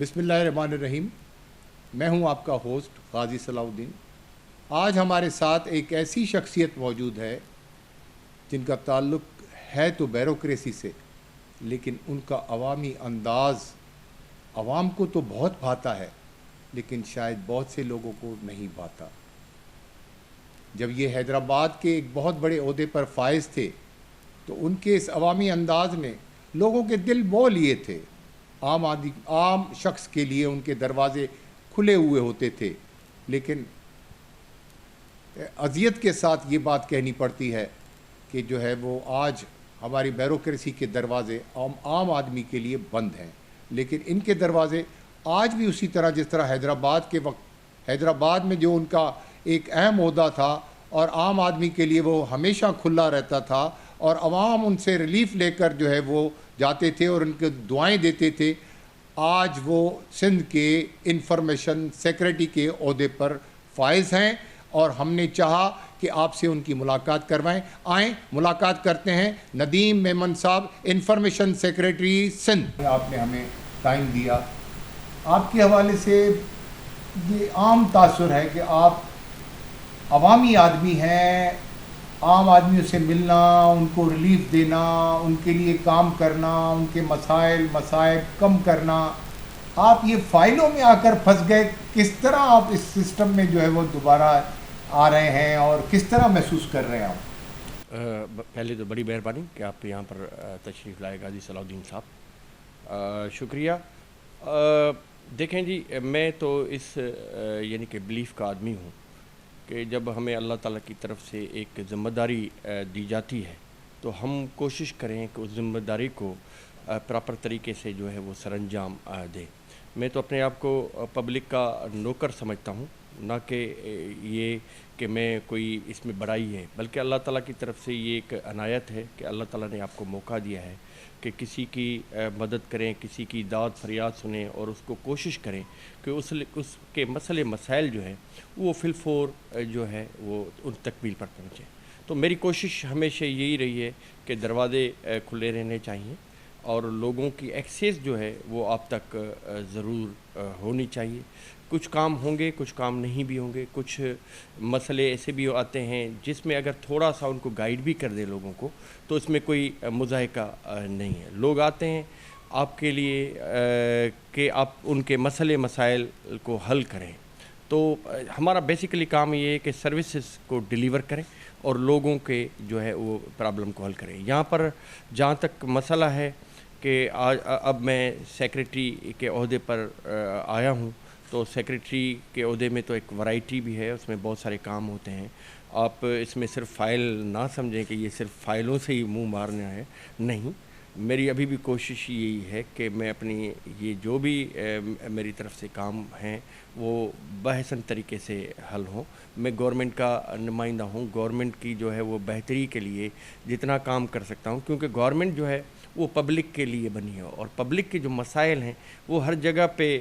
बिस्मिल्लाहिर्रहमानिर्रहीम। मैं हूं आपका होस्ट गाजी सलाउद्दीन। आज हमारे साथ एक ऐसी शख्सियत मौजूद है जिनका ताल्लुक़ है तो ब्यूरोक्रेसी से, लेकिन उनका अवामी अंदाज़ अवाम को तो बहुत भाता है, लेकिन शायद बहुत से लोगों को नहीं भाता। जब ये हैदराबाद के एक बहुत बड़े ओहदे पर फाइज थे तो उनके इस अवामी अंदाज ने लोगों के दिल मोह लिए थे। आम शख्स के लिए उनके दरवाजे खुले हुए होते थे, लेकिन अजियत के साथ ये बात कहनी पड़ती है कि जो है वो आज हमारी ब्यूरोक्रेसी के दरवाजे आम आदमी के लिए बंद हैं। लेकिन इनके दरवाजे आज भी उसी तरह जिस तरह हैदराबाद के वक्त हैदराबाद में जो उनका एक अहम ओहदा था और आम आदमी के लिए वो हमेशा खुला रहता था और अवाम उनसे रिलीफ लेकर जो है वो जाते थे और उनके दुआएं देते थे, आज वो सिंध के इंफॉर्मेशन सेक्रेटरी के ओहदे पर फाइज हैं और हमने चाहा कि आपसे उनकी मुलाकात करवाएं। आएँ मुलाकात करते हैं। नदीम मेमन साहब, इंफॉर्मेशन सेक्रेटरी सिंध। आपने हमें टाइम दिया। आपके हवाले से ये आम तासुर है कि आप अवामी आदमी हैं, आम आदमियों से मिलना, उनको रिलीफ देना, उनके लिए काम करना, उनके मसाइब कम करना। आप ये फाइलों में आकर फंस गए। किस तरह आप इस सिस्टम में जो है वो दोबारा आ रहे हैं और किस तरह महसूस कर रहे हैं आप? पहले तो बड़ी मेहरबानी कि आप यहाँ पर तशरीफ़ लाए गाजी सलाउद्दीन साहब, शुक्रिया। देखें जी, मैं तो इस यानी कि बिलीफ का आदमी हूँ कि जब हमें अल्लाह ताला की तरफ से एक ज़िम्मेदारी दी जाती है तो हम कोशिश करें कि उस ज़िम्मेदारी को प्रॉपर तरीके से जो है वो सरअंजाम दें। मैं तो अपने आप को पब्लिक का नौकर समझता हूँ, ना कि ये कि मैं कोई इसमें बड़ाई है, बल्कि अल्लाह ताला की तरफ से ये एक अनायत है कि अल्लाह ताला ने आपको मौका दिया है कि किसी की मदद करें, किसी की दाद फरियाद सुनें और उसको कोशिश करें कि उसके मसले मसाइल जो है वो फिलफोर जो है वो उन तकमील पर पहुँचे। तो मेरी कोशिश हमेशा यही रही है कि दरवाज़े खुले रहने चाहिए और लोगों की एक्सेस जो है वो आप तक ज़रूर होनी चाहिए। कुछ काम होंगे, कुछ काम नहीं भी होंगे, कुछ मसले ऐसे भी आते हैं जिसमें अगर थोड़ा सा उनको गाइड भी कर दे लोगों को तो इसमें कोई मुज़ाहिका नहीं है। लोग आते हैं आपके लिए कि आप उनके मसले मसाइल को हल करें। तो हमारा बेसिकली काम ये है कि सर्विसेज को डिलीवर करें और लोगों के जो है वो प्रॉब्लम को हल करें। यहाँ पर जहाँ तक मसला है कि आज अब मैं सेक्रेटरी के ओहदे पर आया हूँ, तो सेक्रेटरी के ओहदे में तो एक वैरायटी भी है, उसमें बहुत सारे काम होते हैं। आप इसमें सिर्फ फ़ाइल ना समझें कि ये सिर्फ फ़ाइलों से ही मुंह मारना है, नहीं। मेरी अभी भी कोशिश यही है कि मैं अपनी ये जो भी मेरी तरफ से काम हैं वो बहसन तरीके से हल हों। मैं गवर्नमेंट का नुमाइंदा हूँ, गवर्नमेंट की जो है वो बेहतरी के लिए जितना काम कर सकता हूँ, क्योंकि गवर्नमेंट जो है वो पब्लिक के लिए बनी है और पब्लिक के जो मसाइल हैं वो हर जगह पे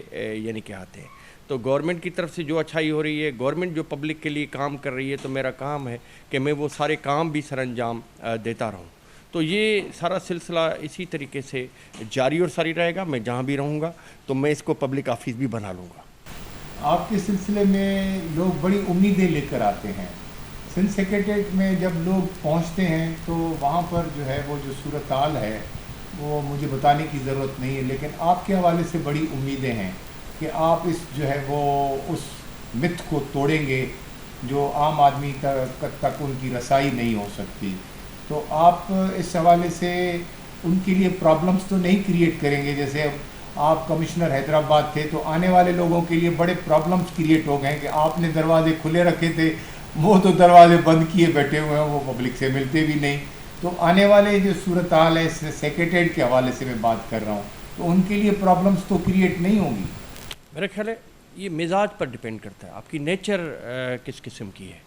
यानी कि आते हैं। तो गवर्नमेंट की तरफ से जो अच्छाई हो रही है, गवर्नमेंट जो पब्लिक के लिए काम कर रही है, तो मेरा काम है कि मैं वो सारे काम भी सरअंजाम देता रहूं। तो ये सारा सिलसिला इसी तरीके से जारी और सारी रहेगा। मैं जहाँ भी रहूँगा तो मैं इसको पब्लिक ऑफिस भी बना लूँगा। आपके सिलसिले में लोग बड़ी उम्मीदें लेकर आते हैं। सिंध सेक्रेटेरिएट में जब लोग पहुँचते हैं तो वहाँ पर जो है वो जो सूरत हाल है वो मुझे बताने की ज़रूरत नहीं है, लेकिन आपके हवाले से बड़ी उम्मीदें हैं कि आप इस जो है वो उस मिथ को तोड़ेंगे जो आम आदमी तक उनकी रसाई नहीं हो सकती। तो आप इस हवाले से उनके लिए प्रॉब्लम्स तो नहीं क्रिएट करेंगे? जैसे आप कमिश्नर हैदराबाद थे तो आने वाले लोगों के लिए बड़े प्रॉब्लम्स क्रिएट हो गए कि आपने दरवाजे खुले रखे थे, वो तो दरवाजे बंद किए बैठे हुए हैं, वो पब्लिक से मिलते भी नहीं। तो आने वाले जो सूरत हाल है सेक्रेटेरिएट के हवाले से मैं बात कर रहा हूँ, तो उनके लिए प्रॉब्लम्स तो क्रिएट नहीं होंगी? मेरा ख्याल है ये मिजाज पर डिपेंड करता है, आपकी नेचर किस किस्म की है।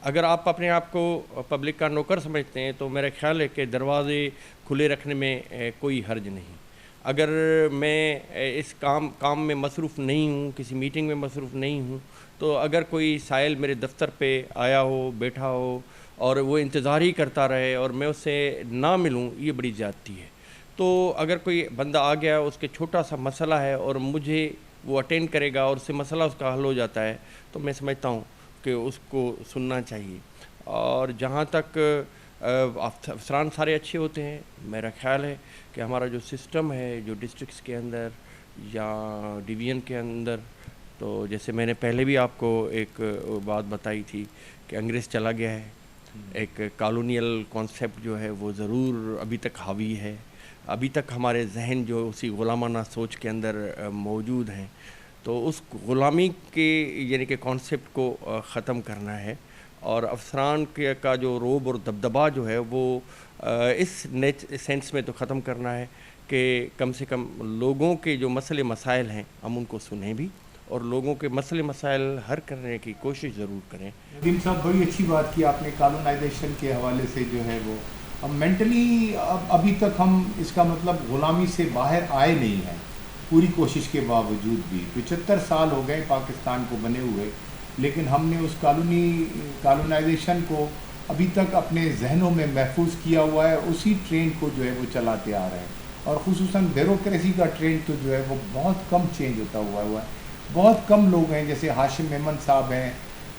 अगर आप अपने आप को पब्लिक का नौकर समझते हैं तो मेरा ख्याल है कि दरवाज़े खुले रखने में कोई हर्ज नहीं। अगर मैं इस काम में मसरूफ़ नहीं हूँ, किसी मीटिंग में मसरूफ़ नहीं हूँ, तो अगर कोई साइल मेरे दफ्तर पे आया हो, बैठा हो और वो इंतज़ार ही करता रहे और मैं उससे ना मिलूँ, ये बड़ी ज़्यादती है। تو اگر کوئی بندہ آ گیا اس کے چھوٹا سا مسئلہ ہے اور مجھے وہ اٹینڈ کرے گا اور اس سے مسئلہ اس کا حل ہو جاتا ہے تو میں سمجھتا ہوں کہ اس کو سننا چاہیے. اور جہاں تک افسران سارے اچھے ہوتے ہیں, میرا خیال ہے کہ ہمارا جو سسٹم ہے جو ڈسٹرکٹس کے اندر یا ڈویژن کے اندر, تو جیسے میں نے پہلے بھی آپ کو ایک بات بتائی تھی کہ انگریز چلا گیا ہے, ایک کالونیل کانسیپٹ جو ہے وہ ضرور ابھی تک حاوی ہے, ابھی تک ہمارے ذہن جو اسی غلامانہ سوچ کے اندر موجود ہیں. تو اس غلامی کے یعنی کہ کانسیپٹ کو ختم کرنا ہے, اور افسران کا جو روب اور دبدبہ جو ہے وہ اس سینس میں تو ختم کرنا ہے کہ کم سے کم لوگوں کے جو مسئلے مسائل ہیں ہم ان کو سنیں بھی, اور لوگوں کے مسئلے مسائل حل کرنے کی کوشش ضرور کریں. ندیم صاحب بڑی اچھی بات کی آپ نے کالونائزیشن کے حوالے سے, جو ہے وہ ہم مینٹلی ابھی تک ہم اس کا مطلب غلامی سے باہر آئے نہیں ہیں پوری کوشش کے باوجود بھی. 75 سال ہو گئے پاکستان کو بنے ہوئے, لیکن ہم نے اس کالونائزیشن کو ابھی تک اپنے ذہنوں میں محفوظ کیا ہوا ہے, اسی ٹرین کو جو ہے وہ چلاتے آ رہے ہیں. اور خصوصاً بیوروکریسی کا ٹرین تو جو ہے وہ بہت کم چینج ہوتا ہوا ہے. بہت کم لوگ ہیں, جیسے ہاشم میمن صاحب ہیں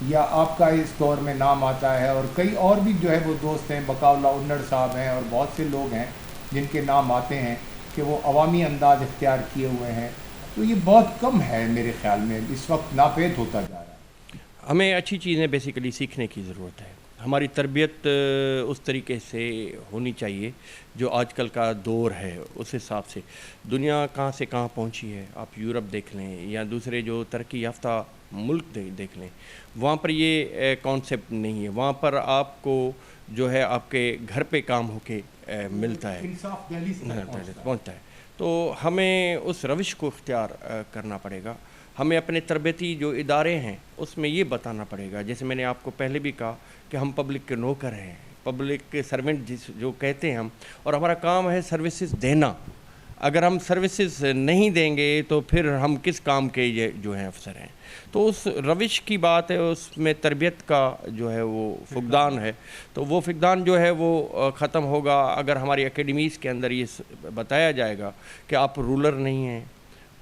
یا آپ کا اس دور میں نام آتا ہے, اور کئی اور بھی جو ہے وہ دوست ہیں, بقاء اللہ انڑ صاحب ہیں, اور بہت سے لوگ ہیں جن کے نام آتے ہیں کہ وہ عوامی انداز اختیار کیے ہوئے ہیں. تو یہ بہت کم ہے میرے خیال میں, اس وقت ناپید ہوتا جا رہا ہے. ہمیں اچھی چیزیں بیسیکلی سیکھنے کی ضرورت ہے. ہماری تربیت اس طریقے سے ہونی چاہیے جو آج کل کا دور ہے, اس حساب سے. دنیا کہاں سے کہاں پہنچی ہے, آپ یورپ دیکھ لیں یا دوسرے جو ترقی یافتہ ملک دیکھ لیں, وہاں پر یہ کانسیپٹ نہیں ہے. وہاں پر آپ کو جو ہے آپ کے گھر پہ کام ہو کے ملتا ہے, انصاف دہلی سے پہنچتا ہے. تو ہمیں اس روش کو اختیار کرنا پڑے گا. ہمیں اپنے تربیتی جو ادارے ہیں اس میں یہ بتانا پڑے گا, جیسے میں نے آپ کو پہلے بھی کہا کہ ہم پبلک کے نوکر ہیں, پبلک کے سرونٹ جو کہتے ہیں ہم, اور ہمارا کام ہے سروسز دینا. اگر ہم سروسز نہیں دیں گے تو پھر ہم کس کام کے یہ جو ہیں افسر ہیں. تو اس روش کی بات ہے, اس میں تربیت کا جو ہے وہ فقدان ہے. تو وہ فقدان جو ہے وہ ختم ہوگا اگر ہماری اکیڈمیز کے اندر یہ بتایا جائے گا کہ آپ رولر نہیں ہیں,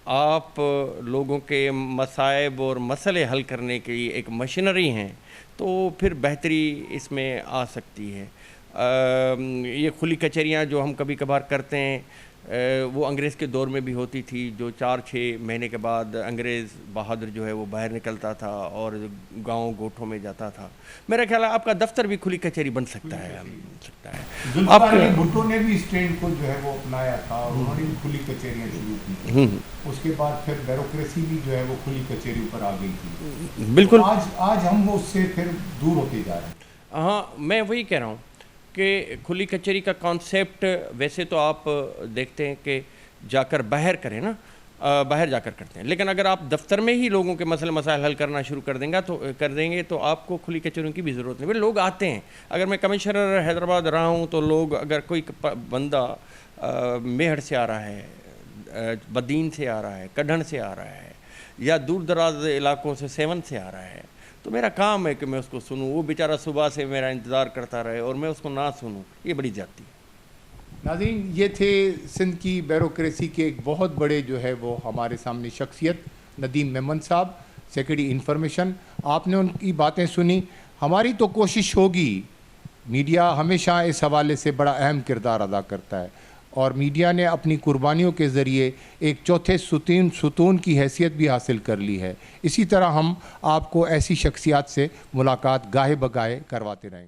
آپ لوگوں کے مصائب اور مسئلے حل کرنے کی ایک مشینری ہیں. تو پھر بہتری اس میں آ سکتی ہے. یہ کھلی کچہریاں جو ہم کبھی کبھار کرتے ہیں وہ انگریز کے دور میں بھی ہوتی تھی, جو 4-6 مہینے کے بعد انگریز بہادر جو ہے وہ باہر نکلتا تھا اور گاؤں گوٹھوں میں جاتا تھا. میرا خیال ہے آپ کا دفتر بھی کھلی کچہری بن سکتا ہے. آپ بھٹو نے بھی اس ٹرینڈ کو جو ہے وہ اپنایا تھا, اور انہوں نے بھی کھلی کچہریاں شروع کی. اس کے بعد پھر بیوروکریسی بھی جو ہے وہ کھلی کچہری پر آ گئی تھی. بالکل, آج ہم اس سے پھر دور ہوتے جا رہے ہیں. ہاں, میں وہی کہہ رہا ہوں کہ کھلی کچہری کا کانسیپٹ ویسے تو آپ دیکھتے ہیں کہ جا کر باہر کریں نا, باہر جا کر کرتے ہیں, لیکن اگر آپ دفتر میں ہی لوگوں کے مسئلے مسائل حل کرنا شروع کر دیں گے تو آپ کو کھلی کچہریوں کی بھی ضرورت نہیں. لوگ آتے ہیں. اگر میں کمشنر حیدرآباد رہا ہوں تو لوگ, اگر کوئی بندہ میہر سے آ رہا ہے, بدین سے آ رہا ہے, کڈھن سے آ رہا ہے, یا دور دراز علاقوں سے سیون سے آ رہا ہے, تو میرا کام ہے کہ میں اس کو سنوں. وہ بیچارہ صبح سے میرا انتظار کرتا رہے اور میں اس کو نہ سنوں, یہ بڑی زیادتی ہے. ناظرین, یہ تھے سندھ کی بیوروکریسی کے ایک بہت بڑے جو ہے وہ ہمارے سامنے شخصیت ندیم میمن صاحب, سیکرٹری انفارمیشن. آپ نے ان کی باتیں سنی. ہماری تو کوشش ہوگی, میڈیا ہمیشہ اس حوالے سے بڑا اہم کردار ادا کرتا ہے, اور میڈیا نے اپنی قربانیوں کے ذریعے ایک چوتھے ستون کی حیثیت بھی حاصل کر لی ہے. اسی طرح ہم آپ کو ایسی شخصیات سے ملاقات گاہے بگاہے کرواتے رہیں گے.